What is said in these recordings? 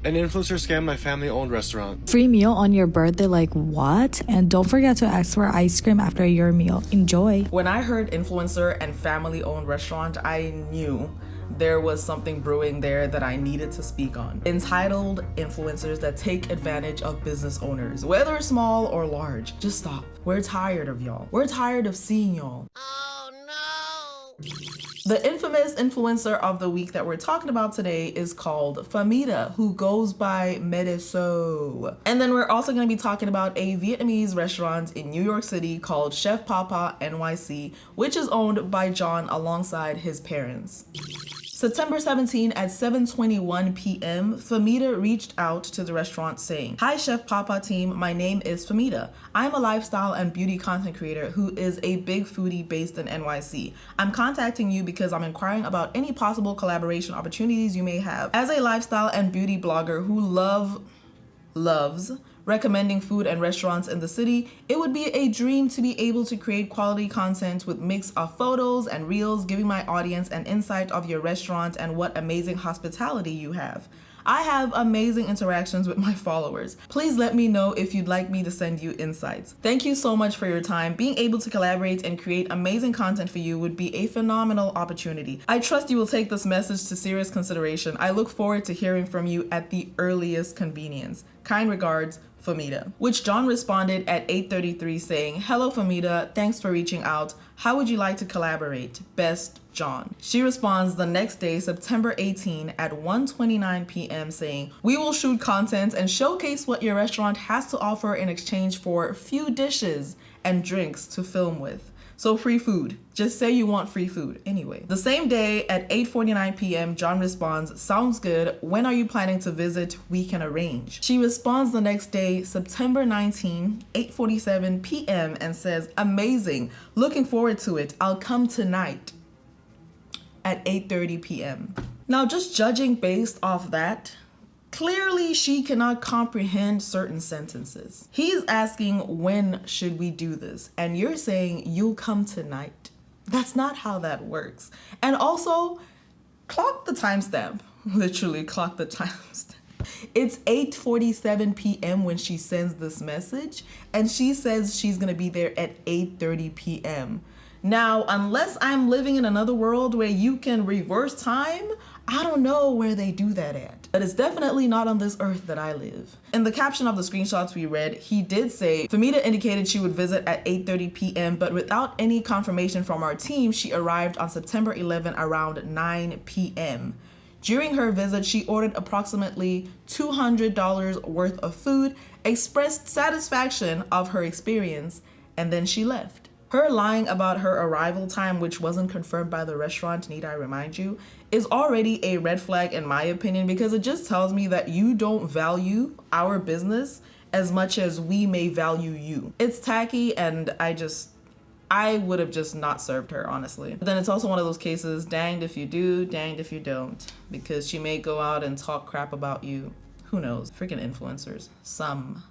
An influencer scammed my family-owned restaurant. Free meal on your birthday, like what? And don't forget to ask for ice cream after your meal. Enjoy. When I heard influencer and family-owned restaurant, I knew there was something brewing there that I needed to speak on. Entitled influencers that take advantage of business owners, whether small or large. Just stop. We're tired of y'all. We're tired of seeing y'all. Oh no! The infamous influencer of the week that we're talking about today is called Famita, who goes by Medeso. And then we're also going to be talking about a Vietnamese restaurant in New York City called Chef Papa NYC, which is owned by John alongside his parents. September 17 at 7:21 p.m., Famita reached out to the restaurant saying, "Hi Chef Papa team, my name is Famita. I'm a lifestyle and beauty content creator who is a big foodie based in NYC. I'm contacting you because I'm inquiring about any possible collaboration opportunities you may have. As a lifestyle and beauty blogger who loves recommending food and restaurants in the city, it would be a dream to be able to create quality content with mix of photos and reels, giving my audience an insight of your restaurant and what amazing hospitality you have. I have amazing interactions with my followers. Please let me know if you'd like me to send you insights. Thank you so much for your time. Being able to collaborate and create amazing content for you would be a phenomenal opportunity. I trust you will take this message to serious consideration. I look forward to hearing from you at the earliest convenience. Kind regards, Famita." Which John responded at 8:33 saying, "Hello Famita, thanks for reaching out. How would you like to collaborate? Best, John." She responds the next day, September 18 at 1:29 p.m. saying, "We will shoot content and showcase what your restaurant has to offer in exchange for a few dishes and drinks to film with. So free food. Just say you want free food anyway." The same day at 8:49 p.m., John responds, "Sounds good. When are you planning to visit? We can arrange." She responds the next day, September 19, 8:47 p.m. and says, "Amazing. Looking forward to it. I'll come tonight." At 8:30 p.m. Now, just judging based off that, clearly she cannot comprehend certain sentences. He's asking, "When should we do this?" And you're saying, "You'll come tonight." That's not how that works. And also, clock the timestamp. Literally clock the timestamp. It's 8:47 p.m. when she sends this message, and she says she's gonna be there at 8:30 p.m. Now, unless I'm living in another world where you can reverse time, I don't know where they do that at. But it's definitely not on this earth that I live. In the caption of the screenshots we read, he did say, "Famita indicated she would visit at 8:30 p.m., but without any confirmation from our team, she arrived on September 11 around 9 p.m. During her visit, she ordered approximately $200 worth of food, expressed satisfaction of her experience, and then she left." Her lying about her arrival time, which wasn't confirmed by the restaurant, need I remind you, is already a red flag in my opinion, because it just tells me that you don't value our business as much as we may value you. It's tacky, and I would have just not served her, honestly. But then it's also one of those cases, danged if you do, danged if you don't, because she may go out and talk crap about you. Who knows? Freaking influencers. Some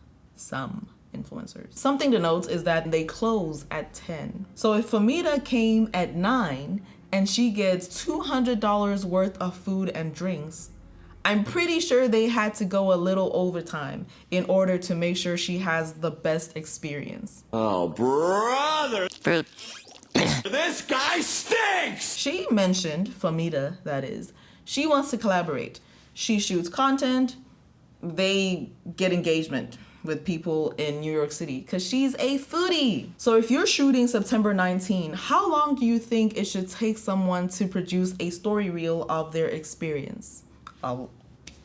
influencers. Something to note is that they close at 10. So if Famita came at 9 and she gets $200 worth of food and drinks, I'm pretty sure they had to go a little overtime in order to make sure she has the best experience. Oh, brother! This guy stinks! She mentioned, Famita that is, she wants to collaborate. She shoots content, they get engagement with people in New York City because she's a foodie. So if you're shooting September 19, how long do you think it should take someone to produce a story reel of their experience? I'll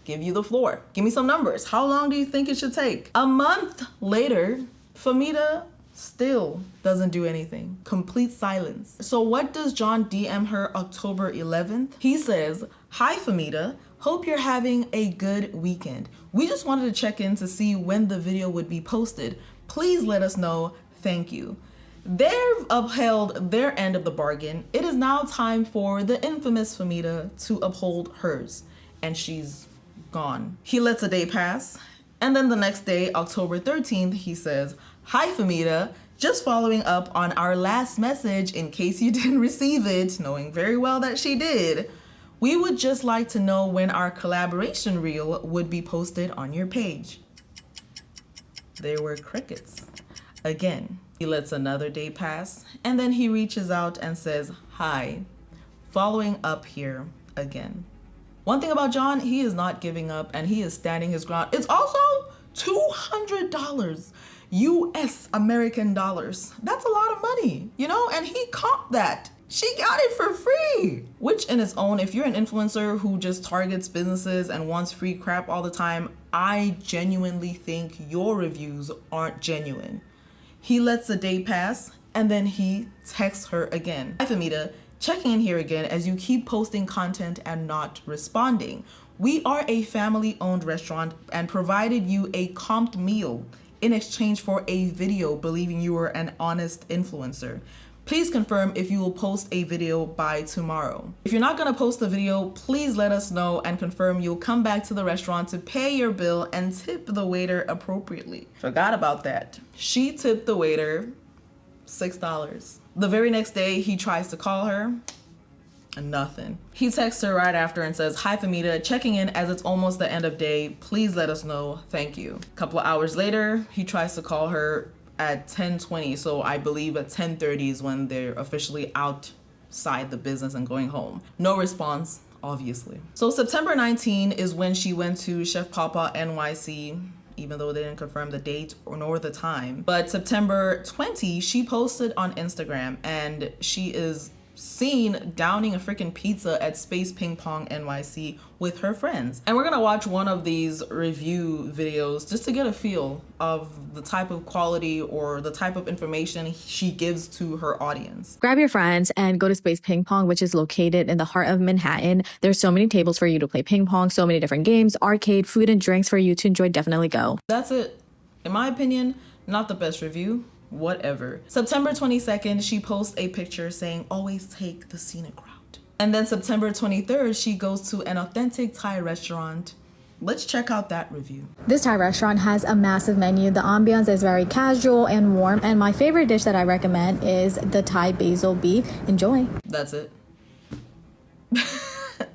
give you the floor. Give me some numbers. How long do you think it should take? A month later, Famita still doesn't do anything. Complete silence. So what does John DM her October 11th? He says, "Hi Famita, hope you're having a good weekend. We just wanted to check in to see when the video would be posted. Please let us know. Thank you." They've upheld their end of the bargain. It is now time for the infamous Famita to uphold hers, and she's gone. He lets a day pass, and then the next day, October 13th, he says, "Hi Famita, just following up on our last message in case you didn't receive it," knowing very well that she did. We would just like to know when our collaboration reel would be posted on your page. There were crickets. Again, he lets another day pass, and then he reaches out and says, "Hi, following up here again." One thing about John, he is not giving up and he is standing his ground. It's also $200 US American dollars. That's a lot of money, you know, and he comped that. She got it for free, which in its own, if you're an influencer who just targets businesses and wants free crap all the time, I genuinely think your reviews aren't genuine. He lets the day pass and then he texts her again. Hi Famita, checking in here again as you keep posting content and not responding. We are a family-owned restaurant and provided you a comped meal in exchange for a video believing you were an honest influencer. Please confirm if you will post a video by tomorrow. If you're not gonna post the video, please let us know and confirm you'll come back to the restaurant to pay your bill and tip the waiter appropriately. Forgot about that. She tipped the waiter $6. The very next day, he tries to call her. Nothing. He texts her right after and says, "Hi Famita, checking in as it's almost the end of day. Please let us know. Thank you." A couple of hours later, he tries to call her at 10:20. So I believe at 10:30 is when they're officially outside the business and going home. No response, obviously. So September 19 is when she went to Chef Papa NYC, even though they didn't confirm the date nor the time. But September 20, she posted on Instagram and she is seen downing a freaking pizza at Space Ping Pong NYC with her friends. And we're gonna watch one of these review videos just to get a feel of the type of quality or the type of information she gives to her audience. Grab your friends and go to Space Ping Pong, which is located in the heart of Manhattan. There's so many tables for you to play ping pong, so many different games, arcade, food and drinks for you to enjoy. Definitely go. That's it. In my opinion, not the best review. Whatever. September 22nd, she posts a picture saying, "Always take the scenic route." And then September 23rd, she goes to an authentic Thai restaurant. Let's check out that review. This Thai restaurant has a massive menu. The ambiance is very casual and warm. And my favorite dish that I recommend is the Thai basil beef. Enjoy. That's it.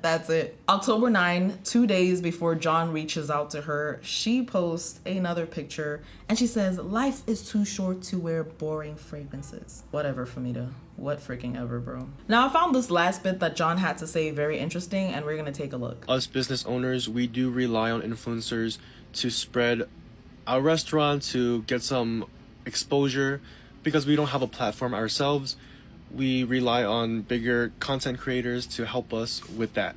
That's it. October 9, 2 days before John reaches out to her, she posts another picture and she says, "Life is too short to wear boring fragrances." Whatever, Famita. What freaking ever, bro. Now, I found this last bit that John had to say very interesting and we're gonna take a look. Us business owners, we do rely on influencers to spread our restaurant, to get some exposure, because we don't have a platform ourselves. We rely on bigger content creators to help us with that.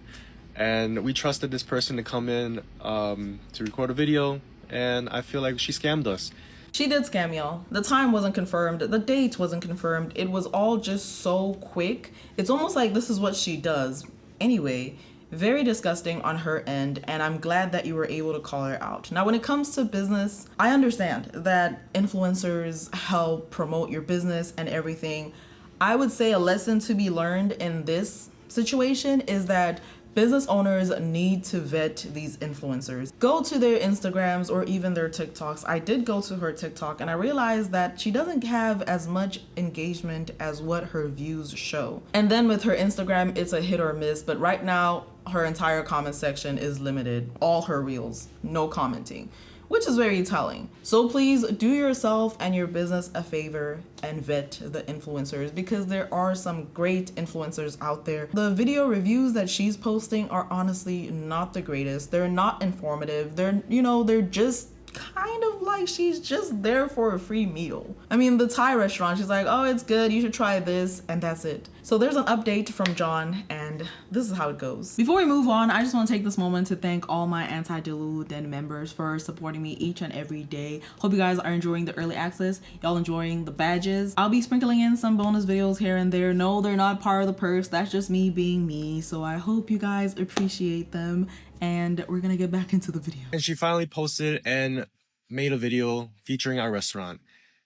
And we trusted this person to come in to record a video, and I feel like she scammed us. She did scam y'all. The time wasn't confirmed. The date wasn't confirmed. It was all just so quick. It's almost like this is what she does. Anyway, very disgusting on her end, and I'm glad that you were able to call her out. Now, when it comes to business, I understand that influencers help promote your business and everything. I would say a lesson to be learned in this situation is that business owners need to vet these influencers. Go to their Instagrams or even their TikToks. I did go to her TikTok and I realized that she doesn't have as much engagement as what her views show. And then with her Instagram, it's a hit or miss, but right now her entire comment section is limited. All her reels, no commenting, which is very telling. So please do yourself and your business a favor and vet the influencers, because there are some great influencers out there. The video reviews that she's posting are honestly not the greatest. They're not informative. They're just kind of like she's just there for a free meal. I mean, the Thai restaurant, she's like, "Oh, it's good, you should try this," and that's it. So there's an update from John, and this is how it goes. Before we move on, I just want to take this moment to thank all my anti-Delulu Den members for supporting me each and every day. Hope you guys are enjoying the early access. Y'all enjoying the badges. I'll be sprinkling in some bonus videos here and there. No, they're not part of the perks. That's just me being me. So I hope you guys appreciate them, and we're gonna get back into the video. And she finally posted and made a video featuring our restaurant.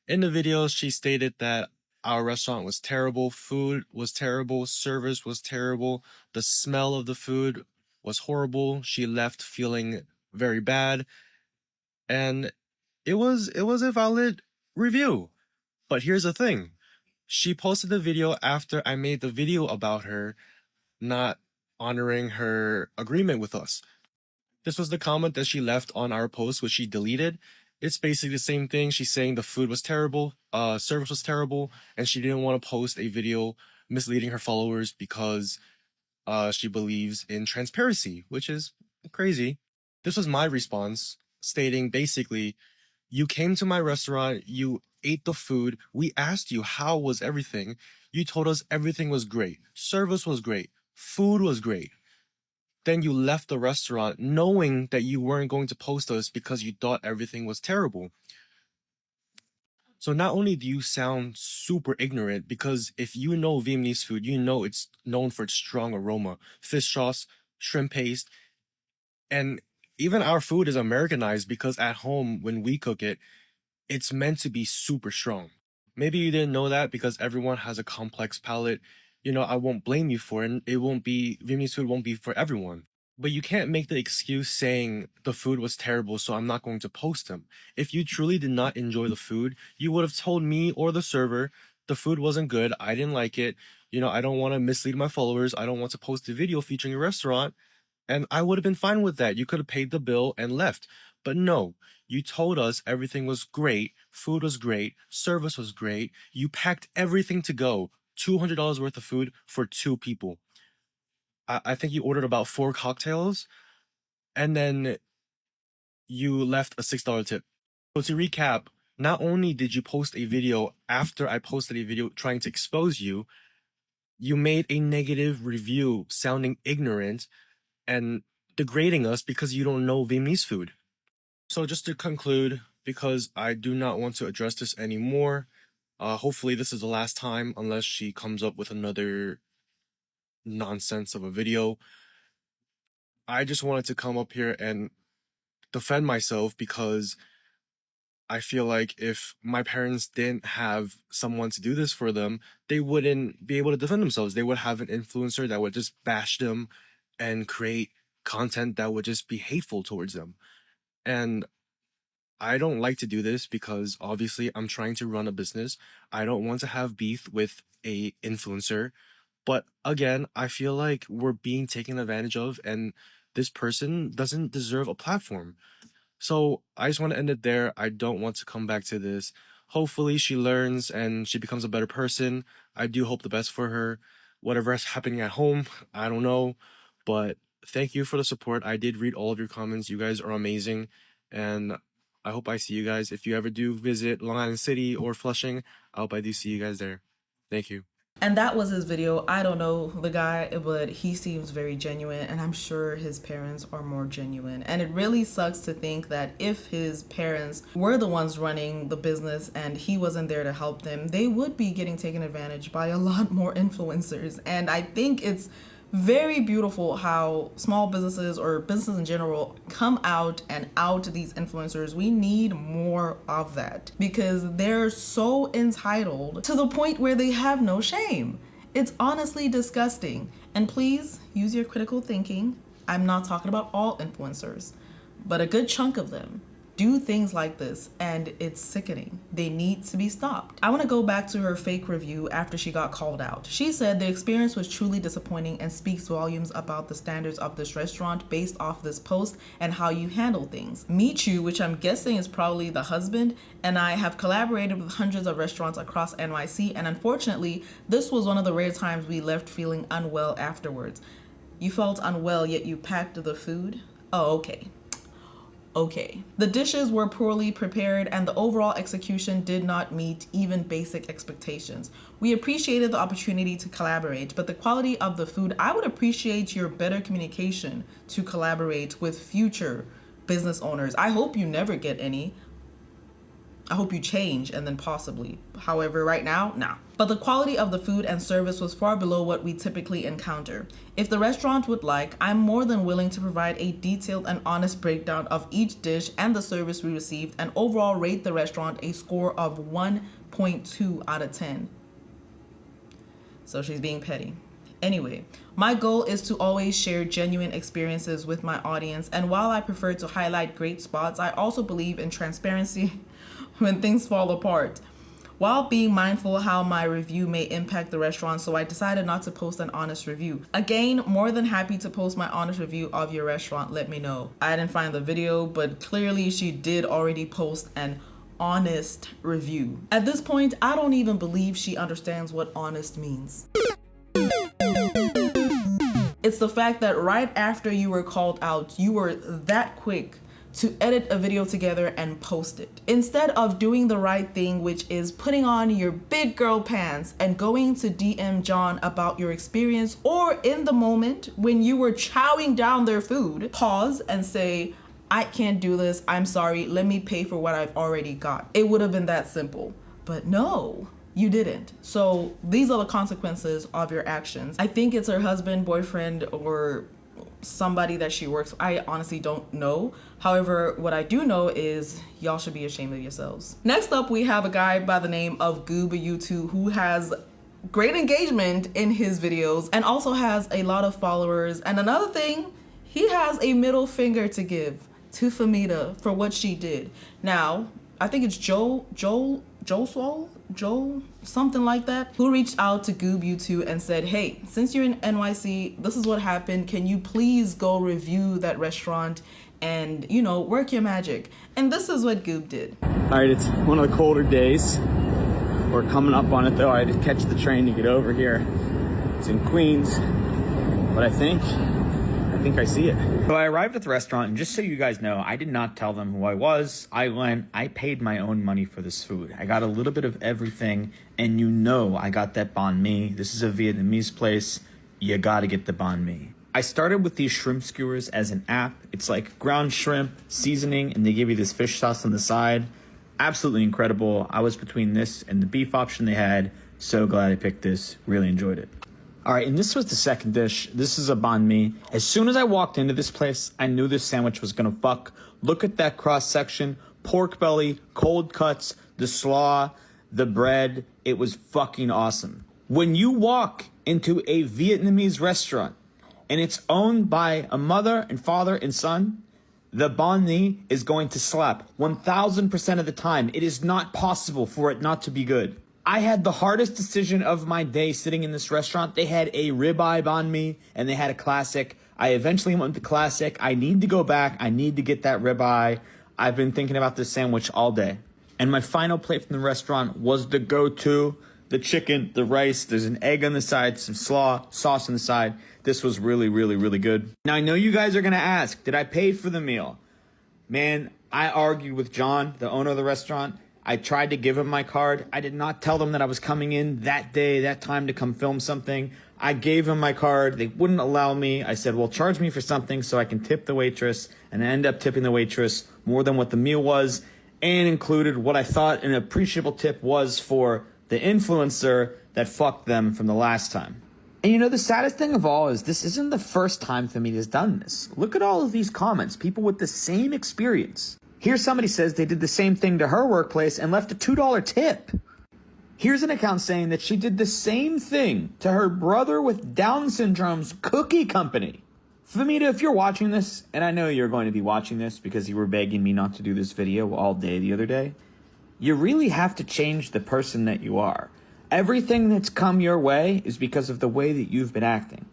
In the video, she stated that our restaurant was terrible, food was terrible, service was terrible, the smell of the food was horrible. She left feeling very bad, and it was a valid review. But here's the thing. She posted the video after I made the video about her, not honoring her agreement with us. This was the comment that she left on our post, which she deleted. It's basically the same thing. She's saying the food was terrible, service was terrible, and she didn't want to post a video misleading her followers because she believes in transparency, which is crazy. This was my response, stating basically, you came to my restaurant, you ate the food, we asked you how was everything. You told us everything was great, service was great, food was great. Then you left the restaurant knowing that you weren't going to post us because you thought everything was terrible. So not only do you sound super ignorant, because if you know Vietnamese food, you know it's known for its strong aroma, fish sauce, shrimp paste, and even our food is Americanized because at home, when we cook it, it's meant to be super strong. Maybe you didn't know that because everyone has a complex palate. You know, I won't blame you for it. And Vietnamese food won't be for everyone. But you can't make the excuse saying the food was terrible, so I'm not going to post them. If you truly did not enjoy the food, you would have told me or the server the food wasn't good. I didn't like it. You know, I don't want to mislead my followers. I don't want to post a video featuring a restaurant. And I would have been fine with that. You could have paid the bill and left. But no, you told us everything was great, food was great, service was great. You packed everything to go. $200 worth of food for 2 people. I think you ordered about 4 cocktails, and then you left a $6 tip. So to recap, not only did you post a video after I posted a video trying to expose you, you made a negative review sounding ignorant and degrading us because you don't know Vietnamese food. So just to conclude, because I do not want to address this anymore, hopefully this is the last time unless she comes up with another nonsense of a video. I just wanted to come up here and defend myself because I feel like if my parents didn't have someone to do this for them, they wouldn't be able to defend themselves. They would have an influencer that would just bash them and create content that would just be hateful towards them. And I don't like to do this because obviously I'm trying to run a business. I don't want to have beef with a influencer. But again, I feel like we're being taken advantage of and this person doesn't deserve a platform. So I just want to end it there. I don't want to come back to this. Hopefully she learns and she becomes a better person. I do hope the best for her. Whatever is happening at home, I don't know. But thank you for the support. I did read all of your comments. You guys are amazing. And I hope I see you guys. If you ever do visit Long Island City or Flushing, I hope I do see you guys there. Thank you. And that was his video. I don't know the guy, but he seems very genuine, and I'm sure his parents are more genuine. And it really sucks to think that if his parents were the ones running the business and he wasn't there to help them, they would be getting taken advantage by a lot more influencers. And I think it's very beautiful how small businesses or businesses in general come out and out these influencers. We need more of that because they're so entitled to the point where they have no shame. It's honestly disgusting. And please use your critical thinking. I'm not talking about all influencers, but a good chunk of them do things like this, and it's sickening. They need to be stopped. I want to go back to her fake review after she got called out. She said the experience was truly disappointing and speaks volumes about the standards of this restaurant based off this post and how you handle things. Michu, which I'm guessing is probably the husband, and I have collaborated with hundreds of restaurants across NYC, and unfortunately, this was one of the rare times we left feeling unwell afterwards. You felt unwell, yet you packed the food? Oh, okay. Okay. The dishes were poorly prepared and the overall execution did not meet even basic expectations. We appreciated the opportunity to collaborate, but the quality of the food, I would appreciate your better communication to collaborate with future business owners. I hope you never get any. I hope you change and then possibly. However, right now, nah. But the quality of the food and service was far below what we typically encounter. If the restaurant would like, I'm more than willing to provide a detailed and honest breakdown of each dish and the service we received and overall rate the restaurant a score of 1.2 out of 10. So she's being petty. Anyway, my goal is to always share genuine experiences with my audience, and while I prefer to highlight great spots, I also believe in transparency when things fall apart. while being mindful how my review may impact the restaurant, so I decided not to post an honest review. Again, more than happy to post my honest review of your restaurant, let me know. I didn't find the video, but clearly she did already post an honest review. At this point, I don't even believe she understands what honest means. It's the fact that right after you were called out, you were that quick to edit a video together and post it. Instead of doing the right thing, which is putting on your big girl pants and going to DM John about your experience, or in the moment when you were chowing down their food, pause and say, I can't do this, I'm sorry, let me pay for what I've already got. It would have been that simple, but no. You didn't. So these are the consequences of your actions. I think it's her husband, boyfriend, or somebody that she works with. I honestly don't know. However, what I do know is y'all should be ashamed of yourselves. Next up, we have a guy by the name of Theebusiswa who has great engagement in his videos and also has a lot of followers. And another thing, he has a middle finger to give to Famita for what she did. Now, I think it's Joe, something like that, who reached out to Theebusiswa and said, hey, since you're in NYC, this is what happened. Can you please go review that restaurant and, you know, work your magic? And this is what Goob did. All right, it's one of the colder days. We're coming up on it though. I had to catch the train to get over here. It's in Queens, but I think I see it. So I arrived at the restaurant, and just so you guys know, I did not tell them who I was. I paid my own money for this food. I got a little bit of everything, and you know I got that banh mi. This is a Vietnamese place. You gotta get the banh mi. I started with these shrimp skewers as an app. It's like ground shrimp, seasoning, and they give you this fish sauce on the side. Absolutely incredible. I was between this and the beef option they had. So glad I picked this. Really enjoyed it. All right, and this was the second dish. This is a banh mi. As soon as I walked into this place, I knew this sandwich was gonna fuck. Look at that cross section, pork belly, cold cuts, the slaw, the bread. It was fucking awesome. When you walk into a Vietnamese restaurant and it's owned by a mother and father and son, the banh mi is going to slap 1000% of the time. It is not possible for it not to be good. I had the hardest decision of my day sitting in this restaurant. They had a ribeye banh mi and they had a classic. I eventually went with the classic. I need to go back. I need to get that ribeye. I've been thinking about this sandwich all day. And my final plate from the restaurant was the go-to, the chicken, the rice. There's an egg on the side, some slaw, sauce on the side. This was really, really, really good. Now, I know you guys are going to ask, did I pay for the meal? Man, I argued with John, the owner of the restaurant. I tried to give him my card. I did not tell them that I was coming in that day, that time to come film something. I gave him my card. They wouldn't allow me. I said, well, charge me for something so I can tip the waitress. And I ended up tipping the waitress more than what the meal was, and included what I thought an appreciable tip was for the influencer that fucked them from the last time. And you know, the saddest thing of all is this isn't the first time Famita's done this. Look at all of these comments, people with the same experience. Here somebody says they did the same thing to her workplace and left a $2 tip. Here's an account saying that she did the same thing to her brother with Down syndrome's cookie company. Famita, if you're watching this, and I know you're going to be watching this because you were begging me not to do this video all day the other day, you really have to change the person that you are. Everything that's come your way is because of the way that you've been acting.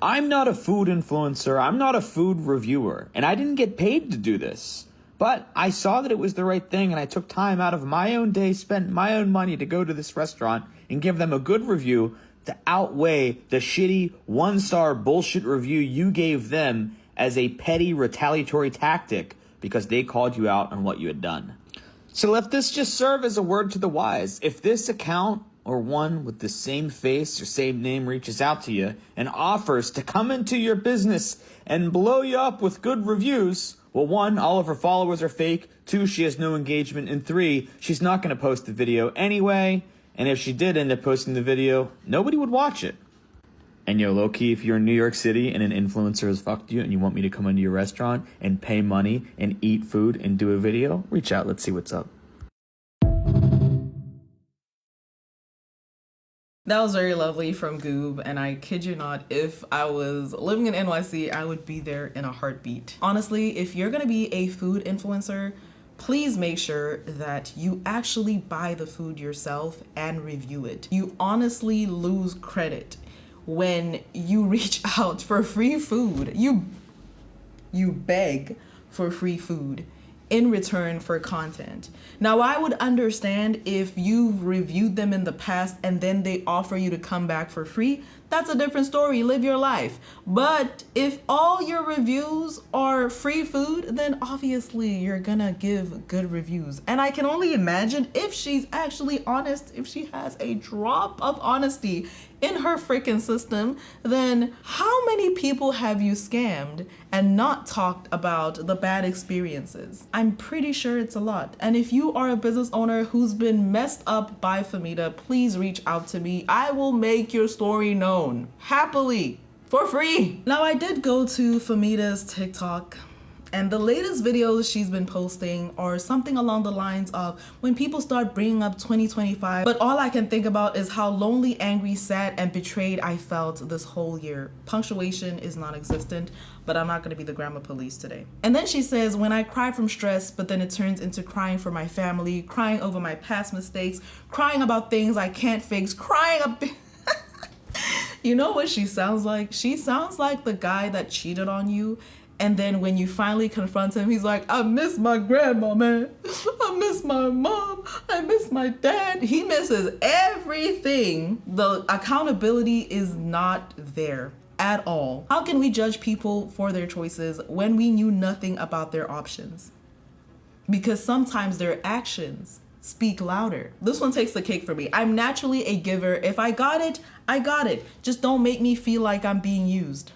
I'm not a food influencer, I'm not a food reviewer, and I didn't get paid to do this. But I saw that it was the right thing, and I took time out of my own day, spent my own money to go to this restaurant and give them a good review to outweigh the shitty one-star bullshit review you gave them as a petty retaliatory tactic because they called you out on what you had done. So let this just serve as a word to the wise. If this account or one with the same face or same name reaches out to you and offers to come into your business and blow you up with good reviews, well, 1, all of her followers are fake. 2, she has no engagement. And 3, she's not going to post the video anyway. And if she did end up posting the video, nobody would watch it. And yo, low-key, if you're in New York City and an influencer has fucked you and you want me to come into your restaurant and pay money and eat food and do a video, reach out. Let's see what's up. That was very lovely from Goob, and I kid you not, if I was living in NYC, I would be there in a heartbeat. Honestly, if you're gonna be a food influencer, please make sure that you actually buy the food yourself and review it. You honestly lose credit when you reach out for free food. You beg for free food in return for content. Now, I would understand if you've reviewed them in the past and then they offer you to come back for free. That's a different story. Live your life. But if all your reviews are free food, then obviously you're gonna give good reviews. And I can only imagine if she's actually honest, if she has a drop of honesty in her freaking system, then how many people have you scammed and not talked about the bad experiences? I'm pretty sure it's a lot. And if you are a business owner who's been messed up by Famita, please reach out to me. I will make your story known happily for free. Now, I did go to Famita's TikTok, and the latest videos she's been posting are something along the lines of when people start bringing up 2025, but all I can think about is how lonely, angry, sad, and betrayed I felt this whole year. Punctuation is non-existent, but I'm not gonna be the grammar police today. And then she says, when I cry from stress, but then it turns into crying for my family, crying over my past mistakes, crying about things I can't fix, crying a bit. You know what she sounds like? She sounds like the guy that cheated on you, and then when you finally confront him, he's like, I miss my grandma, man. I miss my mom. I miss my dad. He misses everything. The accountability is not there at all. How can we judge people for their choices when we knew nothing about their options? Because sometimes their actions speak louder. This one takes the cake for me. I'm naturally a giver. If I got it, I got it. Just don't make me feel like I'm being used.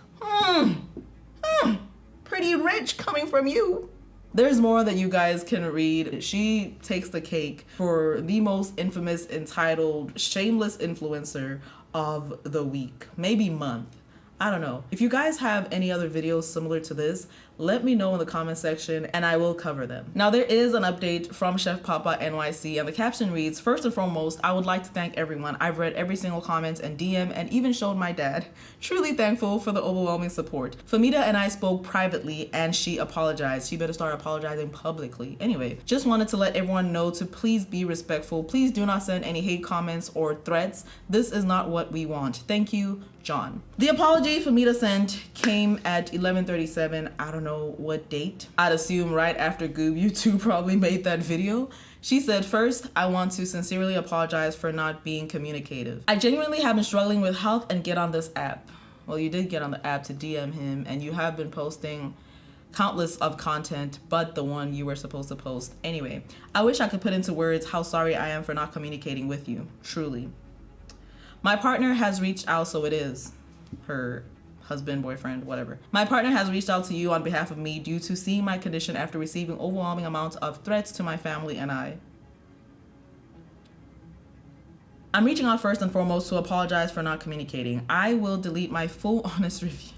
Pretty rich coming from you. There's more that you guys can read. She takes the cake for the most infamous, entitled, shameless influencer of the week, maybe month. I don't know. If you guys have any other videos similar to this, let me know in the comment section and I will cover them. Now, there is an update from Chef Papa NYC, and the caption reads, first and foremost, I would like to thank everyone. I've read every single comment and DM and even showed my dad. Truly thankful for the overwhelming support. Famita and I spoke privately and she apologized. She better start apologizing publicly. Anyway, just wanted to let everyone know to please be respectful. Please do not send any hate comments or threats. This is not what we want. Thank you, John. The apology Famita sent came at 11:37. I don't know what date. I'd assume right after Goob YouTube probably made that video. She said, first, I want to sincerely apologize for not being communicative. I genuinely have been struggling with health and get on this app. Well, you did get on the app to DM him, and you have been posting countless of content, but the one you were supposed to post. Anyway, I wish I could put into words how sorry I am for not communicating with you, truly. My partner has reached out, so it is her husband, boyfriend, whatever. My partner has reached out to you on behalf of me due to seeing my condition after receiving overwhelming amounts of threats to my family and I. I'm reaching out first and foremost to apologize for not communicating. I will delete my full honest review.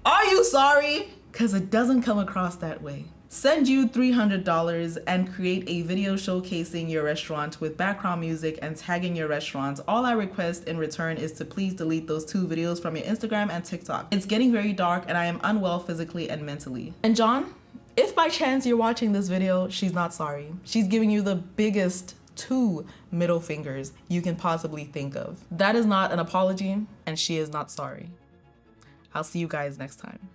Are you sorry? Because it doesn't come across that way. Send you $300 and create a video showcasing your restaurant with background music and tagging your restaurant. All I request in return is to please delete those 2 videos from your Instagram and TikTok. It's getting very dark and I am unwell physically and mentally. And John, if by chance you're watching this video, she's not sorry. She's giving you the biggest 2 middle fingers you can possibly think of. That is not an apology and she is not sorry. I'll see you guys next time.